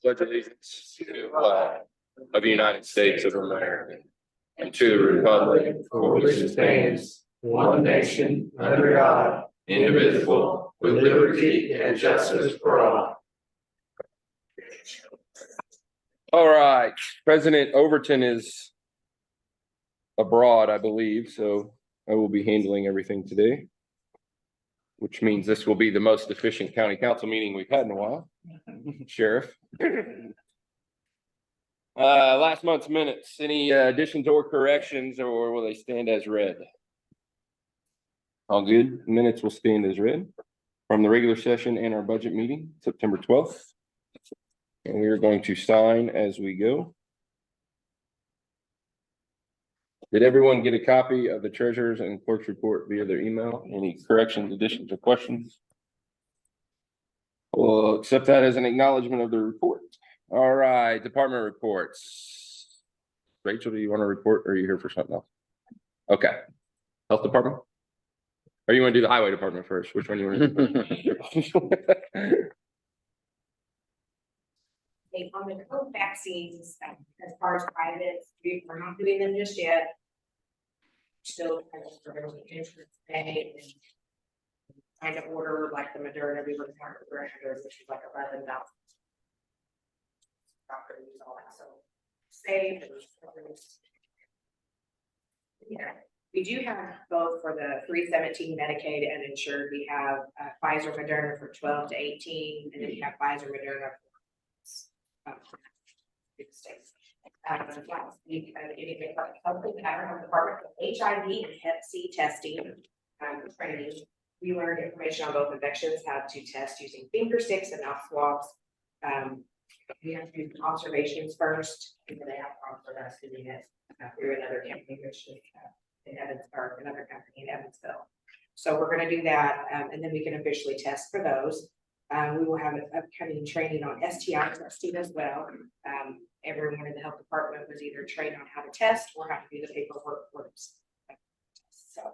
pledge allegiance to the flag of the United States of America and to the republic for which it stands, one nation, under God, indivisible, with liberty and justice for all. All right, President Overton is abroad, I believe, so I will be handling everything today, which means this will be the most efficient county council meeting we've had in a while. Sheriff. Last month's minutes, any additions or corrections, or will they stand as read? All good. Minutes will stand as read from the regular session and our budget meeting, September 12th. And we are going to sign as we go. Did everyone get a copy of the treasurer's and clerk's report via their email? Any corrections, additions, or questions? We'll accept that as an acknowledgement of the report. All right, department reports. Rachel, do you want to report or are you here for something else? Okay. Health department? Or you want to do the highway department first? Which one do you want to do? On the COVID vaccines, as far as private, we're not doing them just yet. Still kind of for the insurance pay and kind of order like the Moderna, we were part of the which is like 11,000. All that, so safe. Yeah, we do have both for the 317 Medicaid and insured. We have Pfizer Moderna for 12 to 18, and then we have Pfizer Moderna states. Department of HIV and Hep C testing training. We learned information on both infections, how to test using finger sticks and mouth swabs. We have to do observations first, and then they have for us doing it through another company, which is in Evansville, or another company in Evansville. So we're going to do that, and then we can officially test for those. We will have an upcoming training on STI testing as well. Everyone in the health department was either trained on how to test or how to do the paperwork for this. So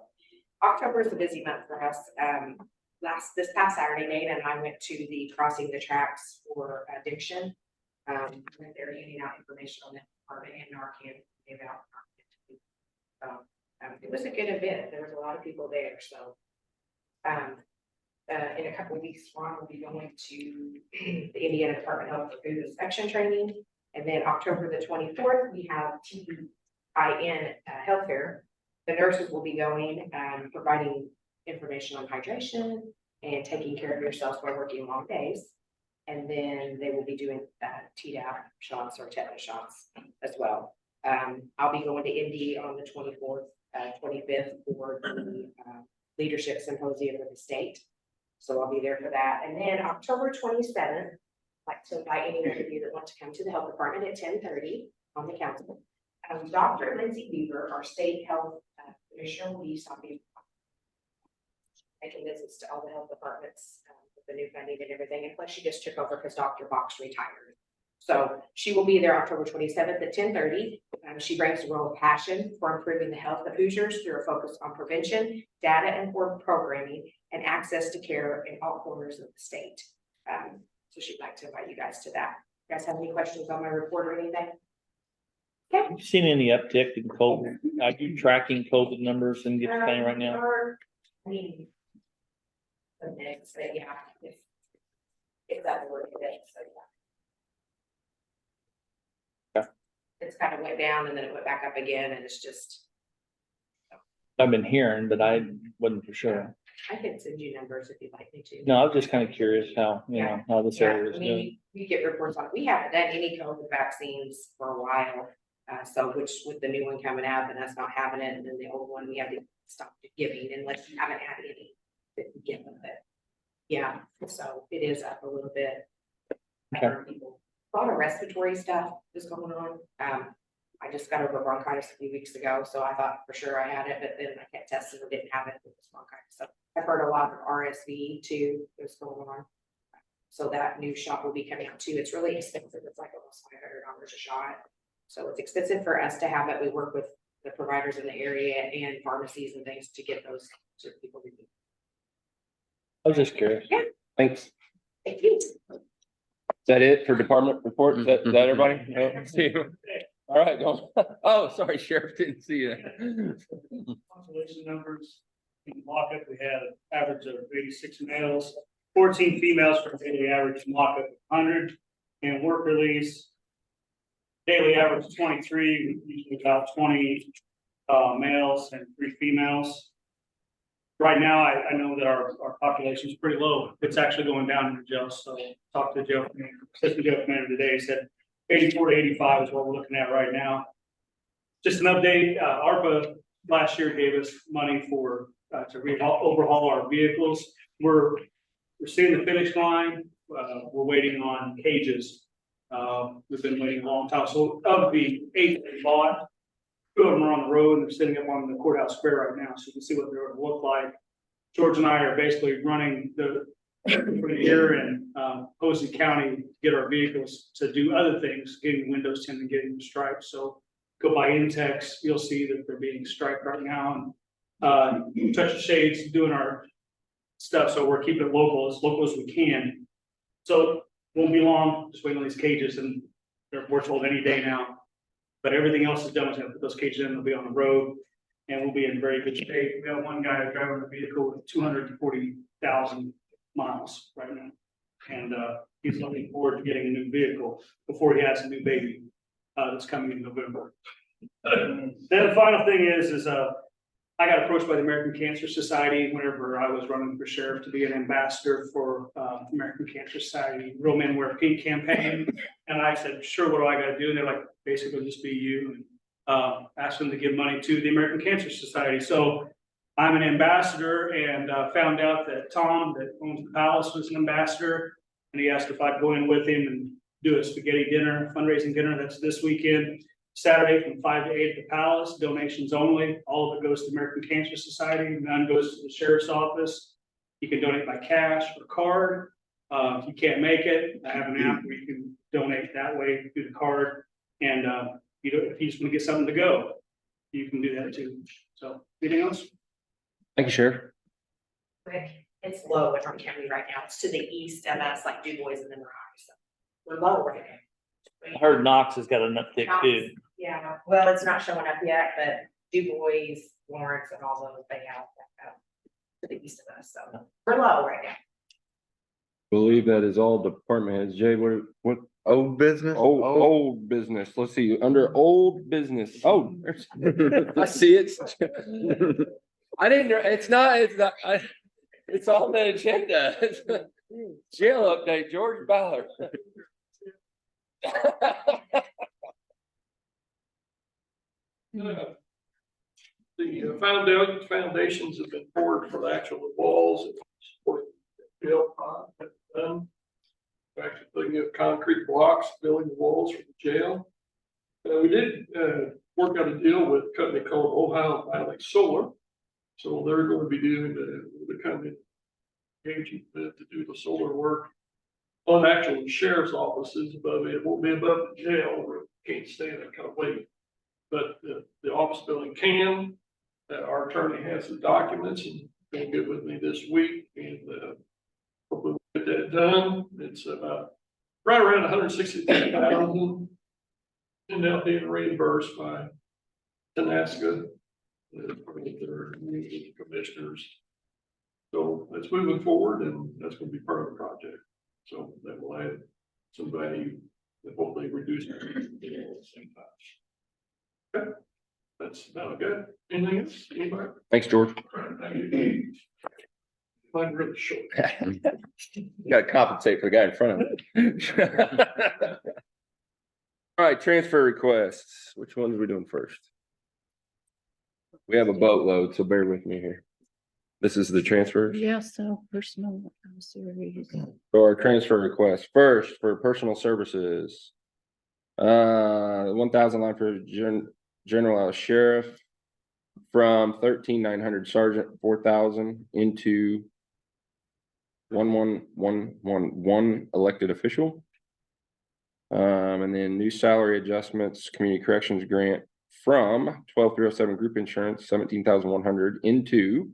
October is a busy month for us. This past Saturday, Nate and I went to the Crossing the Tracks for Addiction. They're handing out information on the department and Narcan. It was a good event. There was a lot of people there. So in a couple of weeks, Ron will be going to the Indiana Department of Health for Food Inspection Training. And then October the 24th, we have TIN Healthcare. The nurses will be going, providing information on hydration and taking care of yourselves while working long days. And then they will be doing Tdap shots or tetanus shots as well. I'll be going to Indy on the 24th, 25th for the leadership symposium with the state. So I'll be there for that. And then October 27th, I'd like to invite any of you that want to come to the health department at 10:30 on the council. Dr. Lindsay Beaver, our state health commissioner, will be stopping, making visits to all the health departments with the new funding and everything. And plus she just took over because Dr. Box retired. So she will be there October 27th at 10:30. She brings a real passion for improving the health of Hoosiers through a focus on prevention, data-informed programming, and access to care in all corners of the state. So she'd like to invite you guys to that. You guys have any questions on my report or anything? Okay. Have you seen any uptick in COVID? Are you tracking COVID numbers and getting thing right now? I mean, the next, but yeah, if that were today, so yeah. It's kind of went down and then it went back up again, and it's just. I've been hearing, but I wasn't for sure. I can send you numbers if you'd like me to. No, I was just kind of curious how, you know, how this area is I doing. mean, we get reports on, we haven't done any COVID vaccines for a while. So which with the new one coming out and us not having it, and then the old one, we have to stop giving unless you haven't had any that we give them. But yeah, so it is up a little bit. Okay. A lot of respiratory stuff is going on. I just got over bronchitis a few weeks ago, so I thought for sure I had it, but then I kept testing and didn't have it with this bronchitis. So I've heard a lot of RSV too is going on. So that new shot will be coming out too. It's really expensive. It's like almost $500 a shot. So it's expensive for us to have it. We work with the providers in the area and pharmacies and things to get those to people who need. I was just curious. Yeah. Thanks. Thank you. that it for department report? Is that everybody? Oh, see you. All right, go. Oh, sorry, Sheriff, didn't see you. Population numbers in lockup, we had an average of 86 males, 14 females for daily average lockup of 100, and work release. Daily average 23, usually about 20 males and 3 females. Right now, I know that our population is pretty low. It's actually going down in the jail. So talked to the jail commander, assistant jail commander today, said 84 to 85 is what we're looking at right now. Just an update, ARPA last year gave us money for to overhaul our vehicles. We're seeing the finish line. We're waiting on cages. We've been waiting a long time. So of the 8 that we bought, 2 of them are on the road and they're sitting up on the courthouse square right now. So you can see what they're going to look like. George and I are basically running for the year in Posey County to get our vehicles to do other things, getting windows tinted and getting them striped. So go by Intex, you'll see that they're being striped right now. And Touch of Shades doing our stuff. So we're keeping it local as we can. So won't be long, just waiting on these cages, and we're told any day now. But everything else is done. We're gonna put those cages in, they'll be on the road, and we'll be in very good shape. We have one guy driving a vehicle with 240,000 miles right now. And he's looking forward to getting a new vehicle before he has a new baby that's coming in November. Then the final thing is I got approached by the American Cancer Society whenever I was running for sheriff to be an ambassador for American Cancer Society Real Men Wear Pink campaign. And I said, sure, what do I got to do? And they're like, basically just be you, and ask them to give money to the American Cancer Society. So I'm an ambassador, and found out that Tom that owns the Palace was an ambassador, and he asked if I'd go in with him and do a spaghetti dinner, fundraising dinner. That's this weekend. Saturday from 5 to 8 at the Palace, donations only. All of it goes to the American Cancer Society. None goes to the sheriff's office. You can donate by cash or card. If you can't make it, I have an app where you can donate that way through the card. And if you just want to get something to go, you can do that too. So anything else? Thank you, Sheriff. Quick, it's low in our county right now. It's to the east of us, like Du Bois and then Rise. We're low right now. I heard Knox has got an uptick too. Yeah, well, it's not showing up yet, but Du Bois, Lawrence, and all those, they have to the east of us, so we're low right now. Believe that is all department heads. Jay, what, Old business? old business, let's see, under old business, oh, there's, I see it. I didn't, it's not, it's on the agenda. Jail update, George Ballard. The foundations have been poured for the actual walls and support the jail pod. We're actually putting up concrete blocks, building the walls for the jail. We did work out a deal with a company called Ohio Valley Solar. So they're going to be doing the kind of engaging to do the solar work on actual sheriff's offices above it. It won't be above the jail, where it can't stay in that kind of weight. But the office building can. Our attorney has the documents and gonna get with me this week, and hopefully we'll get that done. It's about right around 160,000, and now being reimbursed by Tenasca, their commissioners. So that's moving forward, and that's going to be part of the project. So that will add some value and hopefully reduce it at the same time. Okay, that's about good. Anything else? Anybody? Thanks, George. Thank you. Mine really short. You gotta compensate for the guy in front of him. All right, transfer requests. Which ones are we doing first? We have a boatload, so bear with me here. This is the transfers. Yeah, so personal series. So our transfer request first for personal services. 1,000 line for general sheriff from 13,900 sergeant 4,000 into 1,111 elected official. And then new salary adjustments, community corrections grant from 12,307 group insurance 17,100 into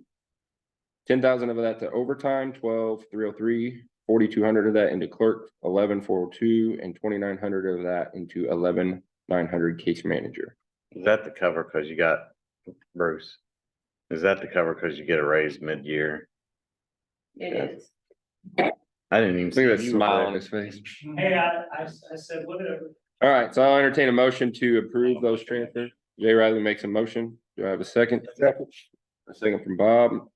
10,000 of that to overtime 12,303 4,200 of that into clerk, 11,402, and 2,900 of that into 11,900 case manager. Is that the cover? Cause you got Bruce. Is that the cover? Cause you get a raise mid-year? It Yeah. is. I didn't even Look see at that you smile were on his face. Hey, I said, whatever. All right, so I'll entertain a motion to approve those transfers. Jay Riley makes a motion. Do I have a second? Second. A second from Bob.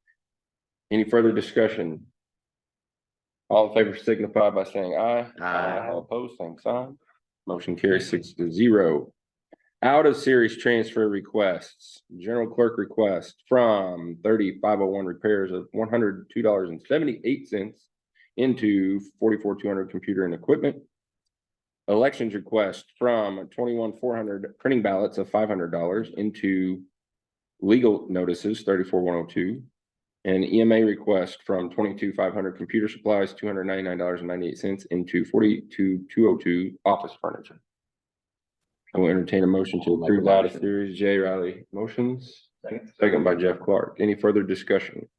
Any further discussion? All in favor signify by saying aye. Aye. All opposed, same sign. Motion carries 6-0. Out of series transfer requests, general clerk request from 30501 repairs of $102.78 into 44,200 computer and equipment. Elections request from 21,400 printing ballots of $500 into legal notices 34,102. And EMA request from 22,500 computer supplies, $299.98 into 42,202 office furniture. I will entertain a motion to approve out of series. Jay Riley motions, second by Jeff Clark. Any further discussion?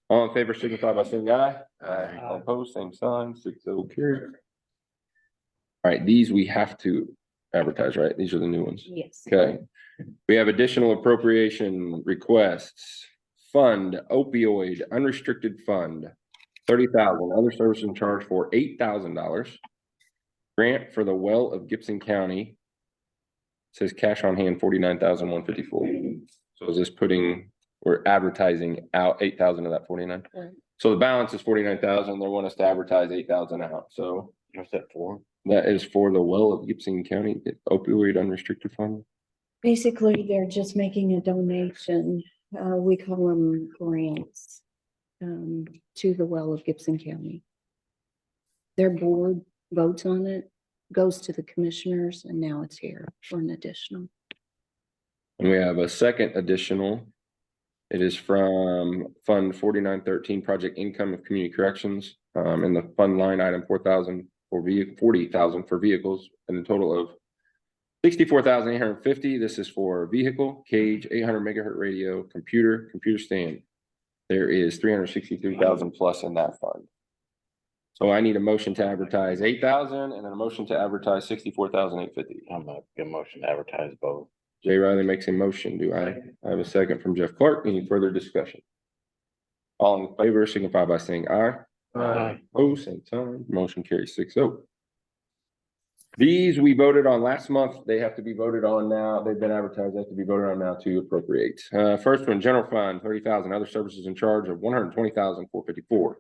All in favor signify by saying aye. Aye. All opposed, same sign, 6-0 carried. All right, these we have to advertise, right? These are the new ones. Yes. Okay. We have additional appropriation requests. Fund opioid unrestricted fund, 30,000, other services in charge for $8,000. Grant for the well of Gibson County. Says cash on hand, 49,154. So is this putting, we're advertising out 8,000 of that 49? Right. So the balance is 49,000. They want us to advertise 8,000 out. So What's that for? that is for the well of Gibson County opioid unrestricted fund. Basically, they're just making a donation. We call them grants. To the well of Gibson County. Their board votes on it, goes to the commissioners, and now it's here for an additional. And we have a second additional. It is from Fund 4913, Project Income of Community Corrections, in the fund line item 4,000 for 40,000 for vehicles, and a total of 64,850. This is for vehicle, cage, 800 megahertz radio, computer stand. There is 363,000 plus in that fund. So I need a motion to advertise 8,000 and then a motion to advertise 64,850. I'm a good motion to advertise both. Jay Riley makes a motion. Do I have a second from Jeff Clark? Any further discussion? All in favor signify by saying aye. Aye. Oh, same time. Motion carries 6-0. These we voted on last month. They have to be voted on now. They've been advertised. They have to be voted on now to appropriate. First one, general fund, 30,000, other services in charge of 120,454.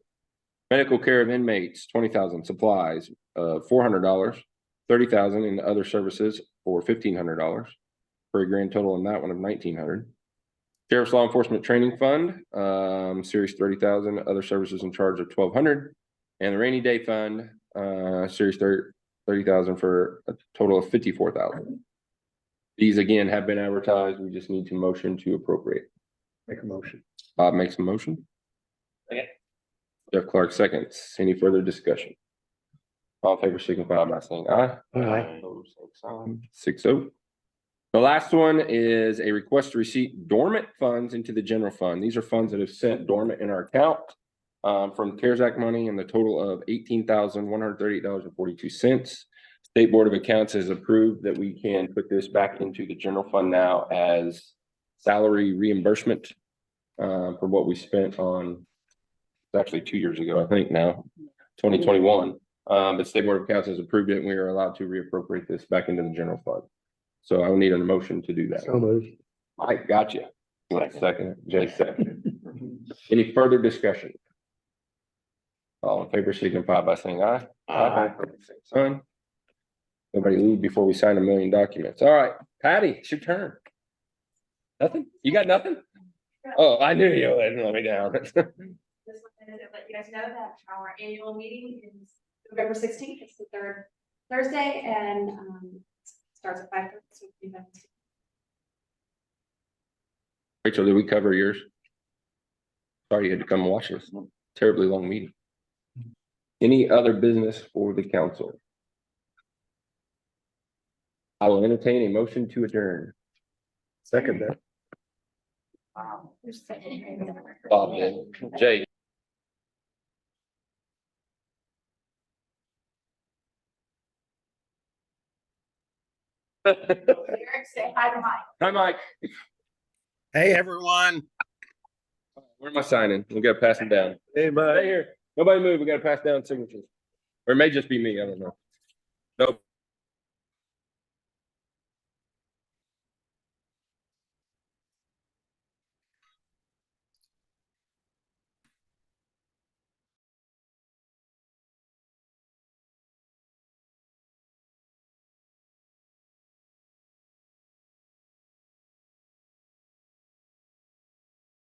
Medical care of inmates, 20,000, supplies, $400, 30,000 in other services for $1,500, for a grand total in that one of 1,900. Sheriff's Law Enforcement Training Fund, series 30,000, other services in charge of 1,200. And the Rainy Day Fund, series 30,000 for a total of 54,000. These again have been advertised. We just need to motion to appropriate. Make a motion. Bob makes a motion. Second. Jeff Clark seconds. Any further discussion? All in favor signify by saying aye. Aye. Opposed, same sign. 6-0. The last one is a request to receipt dormant funds into the general fund. These are funds that have sent dormant in our account from CARES Act money in the total of $18,138.42. State Board of Accounts has approved that we can put this back into the general fund now as salary reimbursement for what we spent on, actually 2 years ago, I think now, 2021. But State Board of Accounts has approved it and we are allowed to reappropriate this back into the general fund. So I will need a motion to do that. So moved. Mike, gotcha. You want a second? Jay second. Any further discussion? All in favor signify by saying aye. Same sign. Nobody leave before we sign 1,000,000 documents. All right, Patty, it's your turn. Nothing? You got nothing? Oh, I knew you would. Let me down. Just wanted to let you guys know that our annual meeting is November 16th. It's the third Thursday and starts at 5:30. So we can- Rachel, did we cover yours? Sorry you had to come and watch this terribly long meeting. Any other business for the council? I will entertain a motion to adjourn. Second that. Wow. There's second. Bob did. Jay. Eric, say hi to Mike. Hi, Mike. Hey, everyone. Where am I signing? We gotta pass them down. Hey, Stay here. Nobody move. We gotta pass down signatures. Or it may just be me. I don't know. Nope.